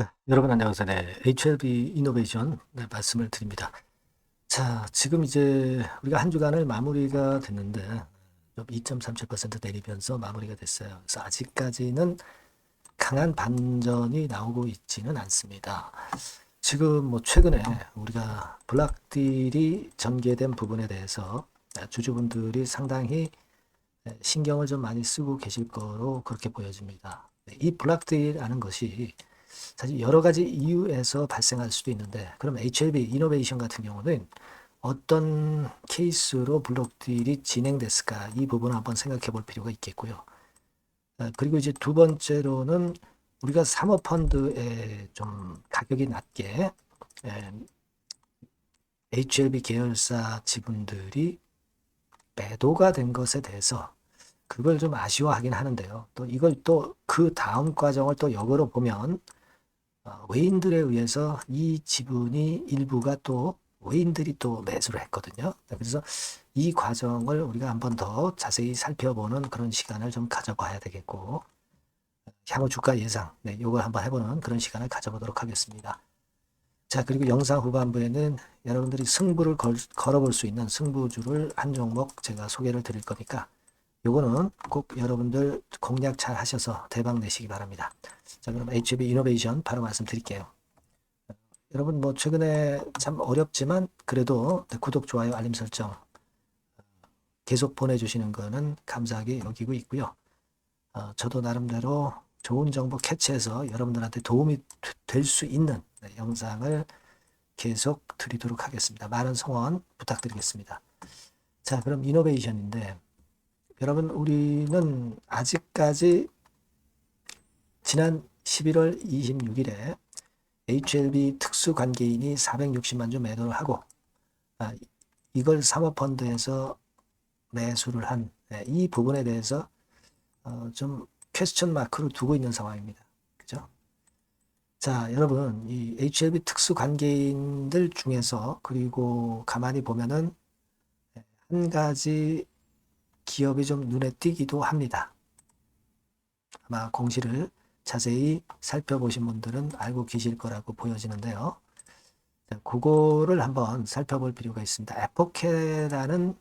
네, 여러분 안녕하세요. 네, HLB 이노베이션 말씀을 드립니다. 자, 지금 이제 우리가 한 주간을 마무리가 됐는데 좀 2.37% 내리면서 마무리가 됐어요. 그래서 아직까지는 강한 반전이 나오고 있지는 않습니다. 지금 뭐 최근에 우리가 블락딜이 전개된 부분에 대해서 주주분들이 상당히 신경을 좀 많이 쓰고 계실 거로 그렇게 보여집니다. 이 블락딜이라는 것이 사실 여러 가지 이유에서 발생할 수도 있는데, 그럼 HLB 이노베이션 같은 경우는 어떤 케이스로 블록딜이 진행됐을까, 이 부분을 한번 생각해 볼 필요가 있겠고요. 그리고 이제 두 번째로는 우리가 사모펀드에 좀 가격이 낮게 HLB 계열사 지분들이 매도가 된 것에 대해서 그걸 좀 아쉬워하긴 하는데요. 또 이걸 또 그 다음 과정을 또 역으로 보면 외인들에 의해서 이 지분이 일부가 또 외인들이 또 매수를 했거든요. 그래서 이 과정을 우리가 한번 더 자세히 살펴보는 그런 시간을 좀 가져봐야 되겠고, 향후 주가 예상, 이걸 한번 해보는 그런 시간을 가져보도록 하겠습니다. 자, 그리고 영상 후반부에는 여러분들이 승부를 걸어볼 수 있는 승부주를 한 종목 제가 소개를 드릴 거니까 요거는 꼭 여러분들 공략 잘 하셔서 대박 내시기 바랍니다. 자, 그럼 HB 이노베이션 바로 말씀드릴게요. 여러분 뭐 최근에 참 어렵지만 그래도 구독, 좋아요, 알림 설정 계속 보내주시는 거는 감사하게 여기고 있고요. 저도 나름대로 좋은 정보 캐치해서 여러분들한테 도움이 될 수 있는 영상을 계속 드리도록 하겠습니다. 많은 성원 부탁드리겠습니다. 자, 그럼 이노베이션인데 여러분 우리는 아직까지 지난 11월 26일에 HLB 특수관계인이 460만 주 매도를 하고 이걸 사모펀드에서 매수를 한 이 부분에 대해서 좀 퀘스천 마크로 두고 있는 상황입니다. 그죠? 자, 여러분 이 HLB 특수관계인들 중에서 그리고 가만히 보면은 한 가지 기업이 좀 눈에 띄기도 합니다. 아마 공시를 자세히 살펴보신 분들은 알고 계실 거라고 보여지는데요. 그거를 한번 살펴볼 필요가 있습니다. 에포케라는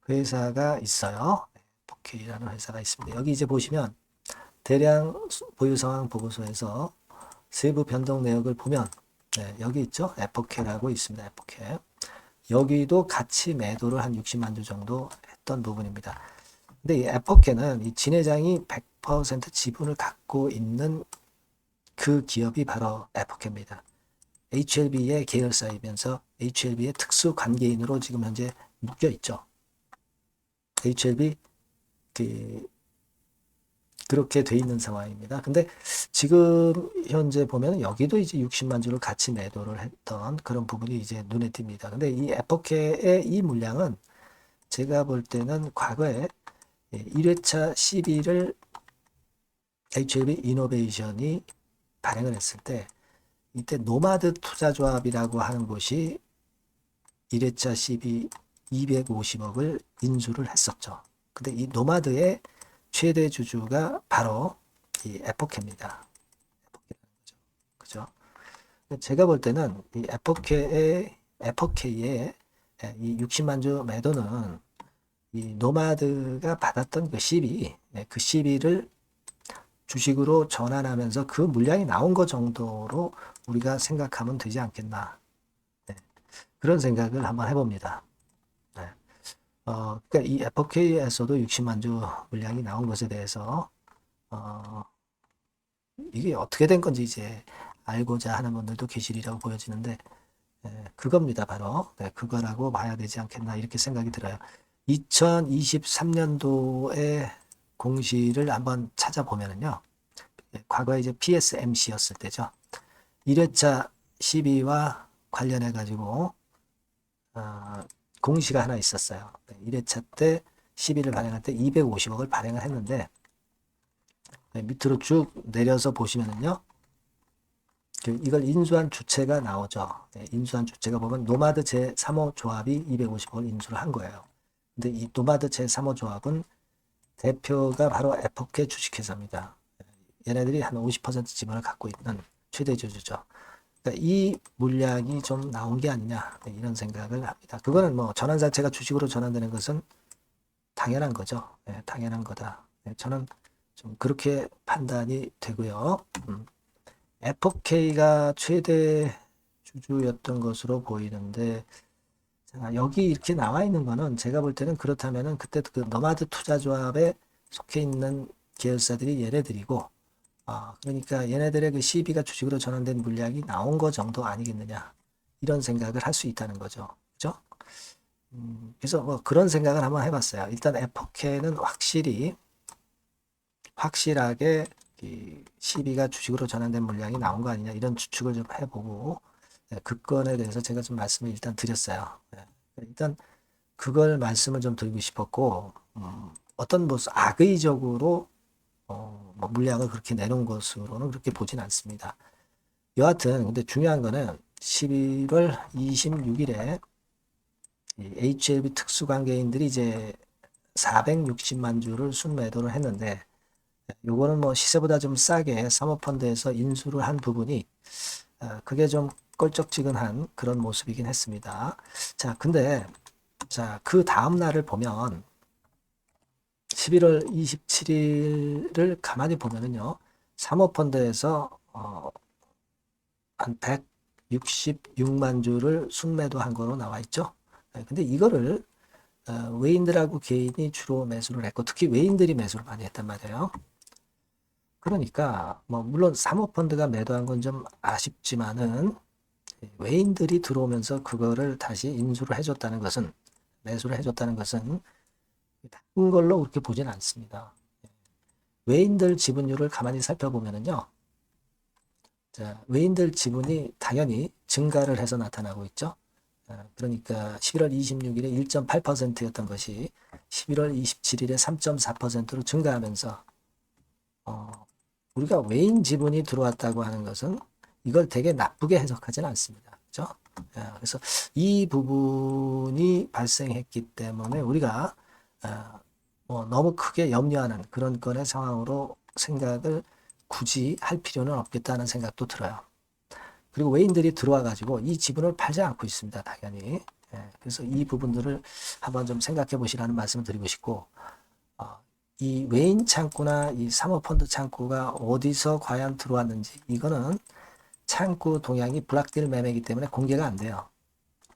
회사가 있어요. 에포케라는 회사가 있습니다. 여기 이제 보시면 대량 보유 상황 보고서에서 세부 변동 내역을 보면 여기 있죠. 에포케라고 있습니다. 에포케. 여기도 같이 매도를 한 60만 주 정도 했던 부분입니다. 근데 이 에포케는 이 진회장이 100% 지분을 갖고 있는 그 기업이 바로 에포케입니다. HLB의 계열사이면서 HLB의 특수 관계인으로 지금 현재 묶여 있죠. HLB 그렇게 돼 있는 상황입니다. 근데 지금 현재 보면 여기도 이제 60만 주를 같이 매도를 했던 그런 부분이 이제 눈에 띕니다. 근데 이 에포케의 이 물량은 제가 볼 때는 과거에 1회차 시비를 HLB 이노베이션이 발행을 했을 때 이때 노마드 투자조합이라고 하는 곳이 1회차 시비 250억을 인수를 했었죠. 근데 이 노마드의 최대 주주가 바로 이 에포케입니다. 그죠? 제가 볼 때는 이 에포케의 이 60만 주 매도는 이 노마드가 받았던 그 시비, 그 시비를 주식으로 전환하면서 그 물량이 나온 것 정도로 우리가 생각하면 되지 않겠나. 그런 생각을 한번 해봅니다. 그러니까 이 FK에서도 60만 주 물량이 나온 것에 대해서 이게 어떻게 된 건지 이제 알고자 하는 분들도 계시리라고 보여지는데 그겁니다. 바로 그거라고 봐야 되지 않겠나 이렇게 생각이 들어요. 2023년도에 공시를 한번 찾아보면은요. 과거에 이제 PSMC였을 때죠. 1회차 시비와 관련해 가지고 공시가 하나 있었어요. 1회차 때 시비를 발행할 때 250억을 발행을 했는데 밑으로 쭉 내려서 보시면은요. 이걸 인수한 주체가 나오죠. 인수한 주체가 보면 노마드 제3호 조합이 250억을 인수를 한 거예요. 근데 이 노마드 제3호 조합은 대표가 바로 에포케 주식회사입니다. 얘네들이 한 50% 지분을 갖고 있는 최대 주주죠. 그러니까 이 물량이 좀 나온 게 아니냐 이런 생각을 합니다. 그거는 뭐 전환 자체가 주식으로 전환되는 것은 당연한 거죠. 네, 당연한 거다. 네, 저는 좀 그렇게 판단이 되고요. FK가 최대 주주였던 것으로 보이는데 자, 여기 이렇게 나와 있는 거는 제가 볼 때는 그렇다면은 그때 그 너마드 투자조합에 속해 있는 계열사들이 얘네들이고 그러니까 얘네들의 그 CB가 주식으로 전환된 물량이 나온 거 정도 아니겠느냐 이런 생각을 할 수 있다는 거죠. 그죠? 그래서 뭐 그런 생각을 한번 해봤어요. 일단 FK는 확실하게 이 CB가 주식으로 전환된 물량이 나온 거 아니냐 이런 추측을 좀 해보고 네, 그 건에 대해서 제가 좀 말씀을 일단 드렸어요. 네, 일단 그걸 말씀을 좀 드리고 싶었고 어떤 모습 악의적으로 뭐 물량을 그렇게 내놓은 것으로는 그렇게 보진 않습니다. 여하튼 근데 중요한 거는 11월 26일에 HLB 특수관계인들이 이제 460만 주를 순매도를 했는데 요거는 뭐 시세보다 좀 싸게 사모펀드에서 인수를 한 부분이 그게 좀 껄쩍지근한 그런 모습이긴 했습니다. 자, 근데 자, 그 다음 날을 보면 11월 27일을 가만히 보면은요. 사모펀드에서 한 166만 주를 순매도한 거로 나와 있죠. 근데 이거를 외인들하고 개인이 주로 매수를 했고 특히 외인들이 매수를 많이 했단 말이에요. 그러니까 뭐 물론 사모펀드가 매도한 건 좀 아쉽지만은 외인들이 들어오면서 그거를 다시 인수를 해줬다는 것은 매수를 해줬다는 것은 나쁜 걸로 그렇게 보진 않습니다. 외인들 지분율을 가만히 살펴보면은요. 자, 외인들 지분이 당연히 증가를 해서 나타나고 있죠. 그러니까 11월 26일에 1.8%였던 것이 11월 27일에 3.4%로 증가하면서 우리가 외인 지분이 들어왔다고 하는 것은 이걸 되게 나쁘게 해석하지는 않습니다. 그렇죠? 그래서 이 부분이 발생했기 때문에 우리가 뭐 너무 크게 염려하는 그런 건의 상황으로 생각을 굳이 할 필요는 없겠다는 생각도 들어요. 그리고 외인들이 들어와 가지고 이 지분을 팔지 않고 있습니다. 당연히. 그래서 이 부분들을 한번 좀 생각해 보시라는 말씀을 드리고 싶고 이 외인 창구나 이 사모펀드 창구가 어디서 과연 들어왔는지 이거는 창구 동향이 블락딜 매매이기 때문에 공개가 안 돼요.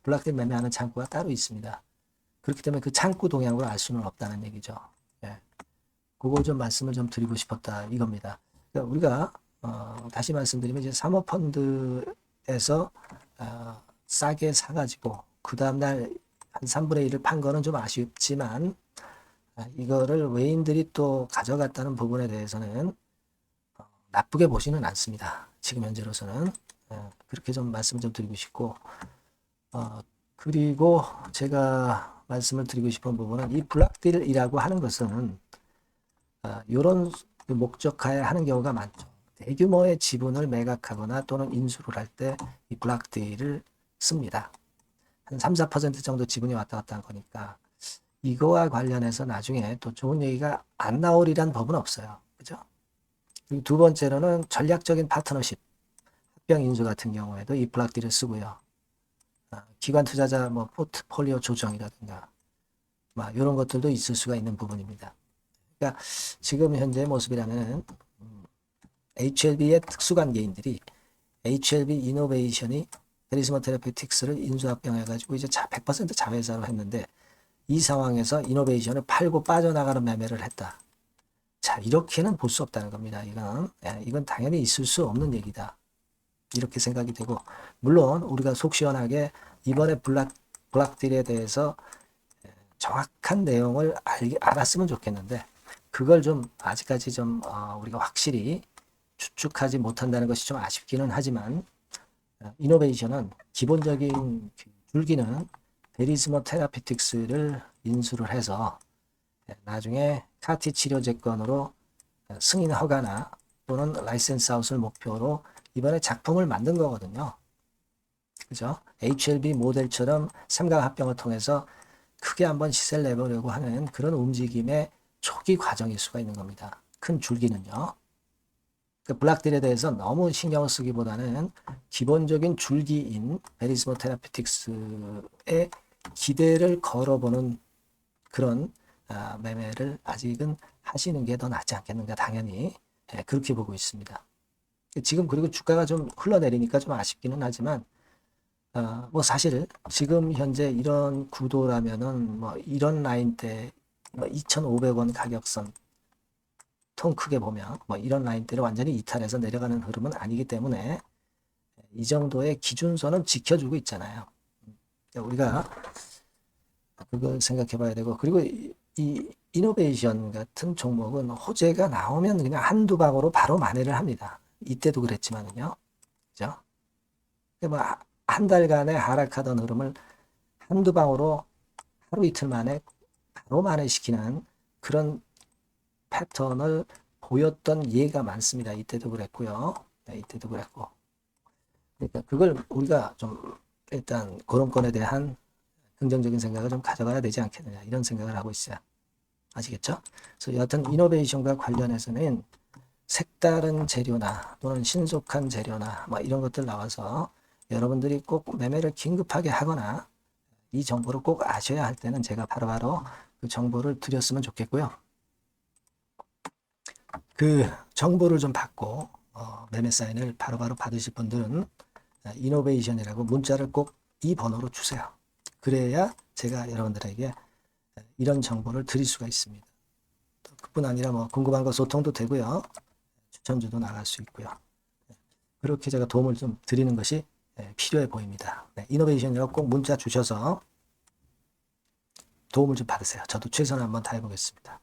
블락딜 매매하는 창구가 따로 있습니다. 그렇기 때문에 그 창구 동향으로 알 수는 없다는 얘기죠. 그거 좀 말씀을 좀 드리고 싶었다 이겁니다. 그러니까 우리가 다시 말씀드리면 이제 사모펀드에서 싸게 사가지고 그 다음날 한 3분의 1을 판 거는 좀 아쉽지만 이거를 외인들이 또 가져갔다는 부분에 대해서는 나쁘게 보지는 않습니다. 지금 현재로서는 그렇게 좀 말씀을 좀 드리고 싶고 그리고 제가 말씀을 드리고 싶은 부분은 이 블락딜이라고 하는 것은 이런 목적하에 하는 경우가 많죠. 대규모의 지분을 매각하거나 또는 인수를 할 때 이 블락딜을 씁니다. 한 3, 4% 정도 지분이 왔다 갔다 한 거니까 이거와 관련해서 나중에 또 좋은 얘기가 안 나오리란 법은 없어요. 그죠? 그리고 두 번째로는 전략적인 파트너십, 합병 인수 같은 경우에도 이 블락딜을 쓰고요. 기관 투자자 뭐 포트폴리오 조정이라든가 이런 것들도 있을 수가 있는 부분입니다. 그러니까 지금 현재 모습이라면 HLB의 특수관계인들이 HLB 이노베이션이 베리스모 테라피틱스를 인수합병해가지고 이제 100% 자회사로 했는데 이 상황에서 이노베이션을 팔고 빠져나가는 매매를 했다. 자, 이렇게는 볼 수 없다는 겁니다. 이건 당연히 있을 수 없는 얘기다. 이렇게 생각이 되고 물론 우리가 속 시원하게 이번에 블락딜에 대해서 정확한 내용을 알았으면 좋겠는데 그걸 좀 아직까지 좀 우리가 확실히 추측하지 못한다는 것이 좀 아쉽기는 하지만 이노베이션은 기본적인 줄기는 베리스모 테라피틱스를 인수를 해서 나중에 카티 치료제건으로 승인 허가나 또는 라이센스 아웃을 목표로 이번에 작품을 만든 거거든요. 그죠? HLB 모델처럼 삼각합병을 통해서 크게 한번 시세를 내보려고 하는 그런 움직임의 초기 과정일 수가 있는 겁니다. 큰 줄기는요. 그 블락딜에 대해서 너무 신경을 쓰기보다는 기본적인 줄기인 베리스모 테라피틱스에 기대를 걸어보는 그런 매매를 아직은 하시는 게 더 낫지 않겠는가, 당연히 그렇게 보고 있습니다. 지금 그리고 주가가 좀 흘러내리니까 좀 아쉽기는 하지만 뭐 사실 지금 현재 이런 구도라면은 뭐 이런 라인대 뭐 2,500원 가격선 통 크게 보면 뭐 이런 라인대를 완전히 이탈해서 내려가는 흐름은 아니기 때문에 이 정도의 기준선은 지켜주고 있잖아요. 우리가 그걸 생각해 봐야 되고, 그리고 이 이노베이션 같은 종목은 호재가 나오면 그냥 한두 방으로 바로 만회를 합니다. 이때도 그랬지만은요. 그죠? 뭐 한 달간의 하락하던 흐름을 한두 방으로 하루 이틀 만에 바로 만회시키는 그런 패턴을 보였던 예가 많습니다. 이때도 그랬고요. 네, 이때도 그랬고. 그러니까 그걸 우리가 좀 일단 그런 건에 대한 긍정적인 생각을 좀 가져가야 되지 않겠느냐, 이런 생각을 하고 있어요. 아시겠죠? 그래서 여하튼 이노베이션과 관련해서는 색다른 재료나 또는 신속한 재료나 뭐 이런 것들 나와서 여러분들이 꼭 매매를 긴급하게 하거나 이 정보를 꼭 아셔야 할 때는 제가 바로바로 그 정보를 드렸으면 좋겠고요. 그 정보를 좀 받고 매매 사인을 바로바로 받으실 분들은 이노베이션이라고 문자를 꼭 이 번호로 주세요. 그래야 제가 여러분들에게 이런 정보를 드릴 수가 있습니다. 그뿐 아니라 뭐 궁금한 거 소통도 되고요. 추천주도 나갈 수 있고요. 그렇게 제가 도움을 좀 드리는 것이 필요해 보입니다. 이노베이션이라고 꼭 문자 주셔서 도움을 좀 받으세요. 저도 최선을 한번 다해보겠습니다.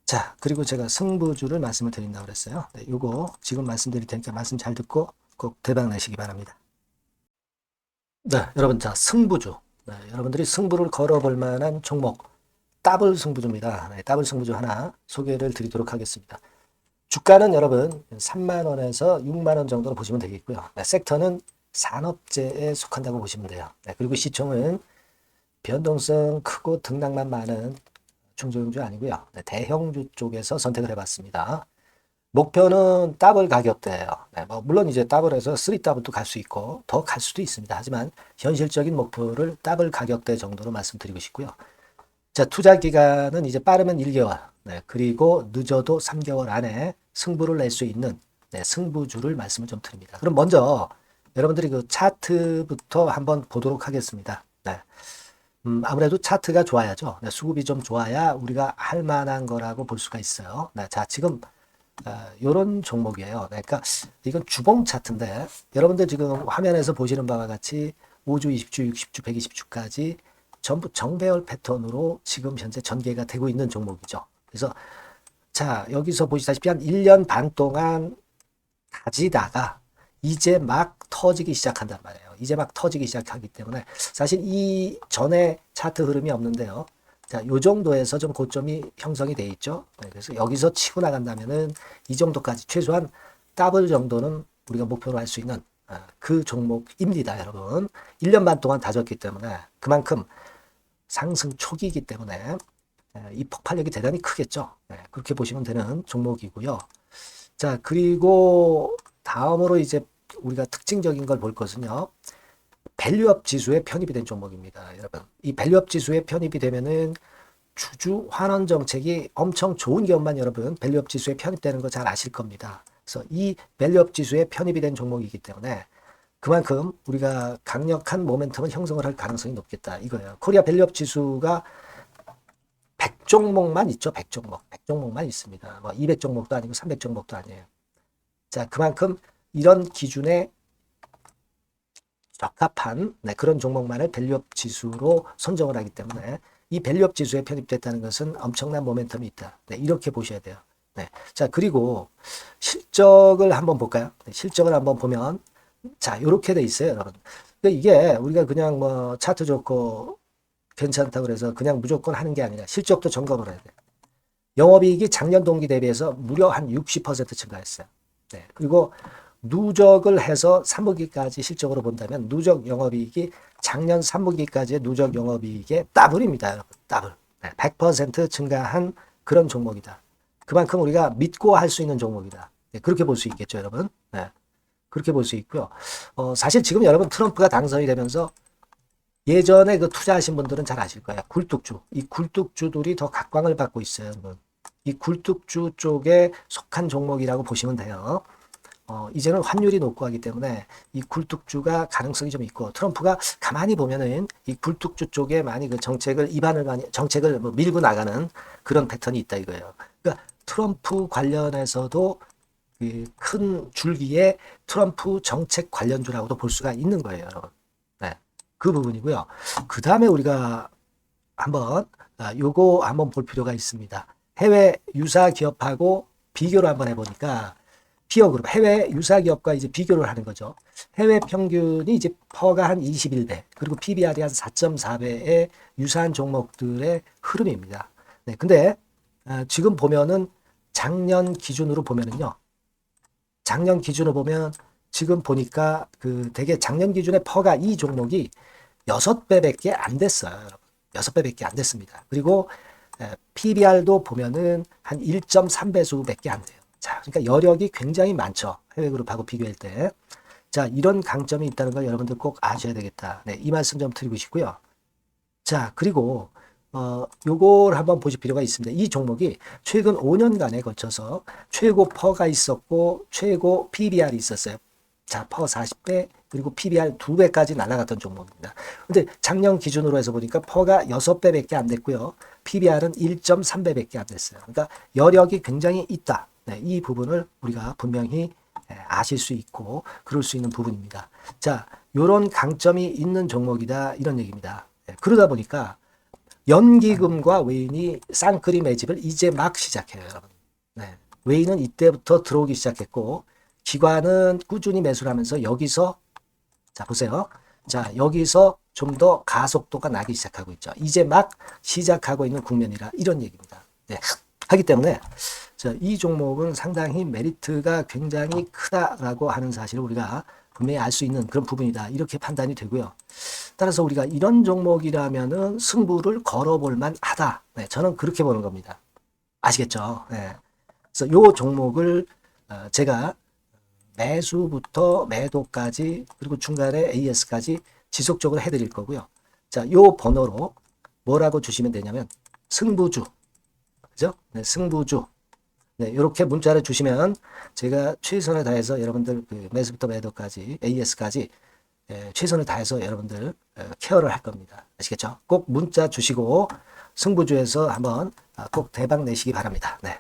자, 그리고 제가 승부주를 말씀을 드린다고 그랬어요. 요거 지금 말씀드릴 테니까 말씀 잘 듣고 꼭 대박 내시기 바랍니다. 네, 여러분, 자, 승부주. 여러분들이 승부를 걸어볼 만한 종목, 더블 승부주입니다. 더블 승부주 하나 소개를 드리도록 하겠습니다. 주가는 여러분 3만원에서 6만원 정도로 보시면 되겠고요. 섹터는 산업재에 속한다고 보시면 돼요. 그리고 시총은 변동성 크고 등락만 많은 중소형주 아니고요. 대형주 쪽에서 선택을 해봤습니다. 목표는 더블 가격대예요. 뭐 물론 이제 더블에서 3더블도 갈 수 있고 더 갈 수도 있습니다. 하지만 현실적인 목표를 더블 가격대 정도로 말씀드리고 싶고요. 자, 투자 기간은 이제 빠르면 1개월, 그리고 늦어도 3개월 안에 승부를 낼 수 있는 승부주를 말씀을 좀 드립니다. 그럼 먼저 여러분들이 그 차트부터 한번 보도록 하겠습니다. 아무래도 차트가 좋아야죠. 수급이 좀 좋아야 우리가 할 만한 거라고 볼 수가 있어요. 자, 지금 요런 종목이에요. 그러니까 이건 주봉 차트인데 여러분들 지금 화면에서 보시는 바와 같이 5주, 20주, 60주, 120주까지 전부 정배열 패턴으로 지금 현재 전개가 되고 있는 종목이죠. 그래서 자, 여기서 보시다시피 한 1년 반 동안 가지다가 이제 막 터지기 시작한단 말이에요. 이제 막 터지기 시작하기 때문에 사실 이 전에 차트 흐름이 없는데요. 자, 요 정도에서 좀 고점이 형성이 돼 있죠. 그래서 여기서 치고 나간다면은 이 정도까지 최소한 더블 정도는 우리가 목표로 할 수 있는 그 종목입니다, 여러분. 1년 반 동안 다졌기 때문에 그만큼 상승 초기이기 때문에 이 폭발력이 대단히 크겠죠. 그렇게 보시면 되는 종목이고요. 자, 그리고 다음으로 이제 우리가 특징적인 걸 볼 것은요. 밸류업 지수에 편입이 된 종목입니다, 여러분. 이 밸류업 지수에 편입이 되면은 주주 환원 정책이 엄청 좋은 경우만 여러분 밸류업 지수에 편입되는 거 잘 아실 겁니다. 그래서 이 밸류업 지수에 편입이 된 종목이기 때문에 그만큼 우리가 강력한 모멘텀을 형성을 할 가능성이 높겠다, 이거예요. 코리아 밸류업 지수가 100종목만 있죠. 100종목. 100종목만 있습니다. 뭐 200종목도 아니고 300종목도 아니에요. 자, 그만큼 이런 기준에 적합한 그런 종목만을 밸류업 지수로 선정을 하기 때문에 이 밸류업 지수에 편입됐다는 것은 엄청난 모멘텀이 있다. 이렇게 보셔야 돼요. 자, 그리고 실적을 한번 볼까요? 실적을 한번 보면 자, 이렇게 돼 있어요, 여러분. 그러니까 이게 우리가 그냥 뭐 차트 좋고 괜찮다고 그래서 그냥 무조건 하는 게 아니라 실적도 점검을 해야 돼요. 영업이익이 작년 동기 대비해서 무려 한 60% 증가했어요. 그리고 누적을 해서 3분기까지 실적으로 본다면 누적 영업이익이 작년 3분기까지의 누적 영업이익의 더블입니다, 여러분. 더블. 100% 증가한 그런 종목이다. 그만큼 우리가 믿고 할 수 있는 종목이다. 네, 그렇게 볼 수 있겠죠, 여러분. 네, 그렇게 볼 수 있고요. 사실 지금 여러분 트럼프가 당선이 되면서 예전에 그 투자하신 분들은 잘 아실 거예요. 굴뚝주. 이 굴뚝주들이 더 각광을 받고 있어요, 여러분. 이 굴뚝주 쪽에 속한 종목이라고 보시면 돼요. 이제는 환율이 높고 하기 때문에 이 굴뚝주가 가능성이 좀 있고, 트럼프가 가만히 보면은 이 굴뚝주 쪽에 많이 그 정책을 뭐 밀고 나가는 그런 패턴이 있다 이거예요. 그러니까 트럼프 관련해서도 그 큰 줄기에 트럼프 정책 관련주라고도 볼 수가 있는 거예요, 여러분. 네. 그 부분이고요. 그 다음에 우리가 요거 한번 볼 필요가 있습니다. 해외 유사 기업하고 비교를 한번 해보니까 피어그룹, 해외 유사 기업과 이제 비교를 하는 거죠. 해외 평균이 이제 퍼가 한 21배, 그리고 PBR이 한 4.4배의 유사한 종목들의 흐름입니다. 네, 근데 지금 보면은 작년 기준으로 보면은요. 작년 기준으로 보면 지금 보니까 그 되게 작년 기준에 퍼가 이 종목이 6배밖에 안 됐어요, 여러분. 6배밖에 안 됐습니다. 그리고 PBR도 보면은 한 1.3배수밖에 안 돼요. 자, 그러니까 여력이 굉장히 많죠. 해외 그룹하고 비교할 때. 자, 이런 강점이 있다는 걸 여러분들 꼭 아셔야 되겠다. 네, 이 말씀 좀 드리고 싶고요. 자, 그리고 요걸 한번 보실 필요가 있습니다. 이 종목이 최근 5년간에 걸쳐서 최고 퍼가 있었고 최고 PBR이 있었어요. 자, 퍼 40배 그리고 PBR 2배까지 날아갔던 종목입니다. 근데 작년 기준으로 해서 보니까 퍼가 6배밖에 안 됐고요. PBR은 1.3배밖에 안 됐어요. 그러니까 여력이 굉장히 있다. 네, 이 부분을 우리가 분명히 아실 수 있고 그럴 수 있는 부분입니다. 자, 요런 강점이 있는 종목이다 이런 얘기입니다. 네, 그러다 보니까 연기금과 외인이 쌍끌이 매집을 이제 막 시작해요, 여러분. 네, 외인은 이때부터 들어오기 시작했고 기관은 꾸준히 매수를 하면서 여기서 자 보세요. 자 여기서 좀 더 가속도가 나기 시작하고 있죠. 이제 막 시작하고 있는 국면이라 이런 얘기입니다. 네, 하기 때문에 자, 이 종목은 상당히 메리트가 굉장히 크다라고 하는 사실을 우리가 분명히 알 수 있는 그런 부분이다. 이렇게 판단이 되고요. 따라서 우리가 이런 종목이라면은 승부를 걸어볼 만하다. 네, 저는 그렇게 보는 겁니다. 아시겠죠? 네. 그래서 요 종목을 제가 매수부터 매도까지 그리고 중간에 AS까지 지속적으로 해드릴 거고요. 자, 요 번호로 뭐라고 주시면 되냐면 승부주, 그죠? 네, 승부주. 네, 이렇게 문자를 주시면 제가 최선을 다해서 여러분들 그 매수부터 매도까지 AS까지 최선을 다해서 여러분들 케어를 할 겁니다. 아시겠죠? 꼭 문자 주시고 승부주에서 한번 꼭 대박 내시기 바랍니다. 네.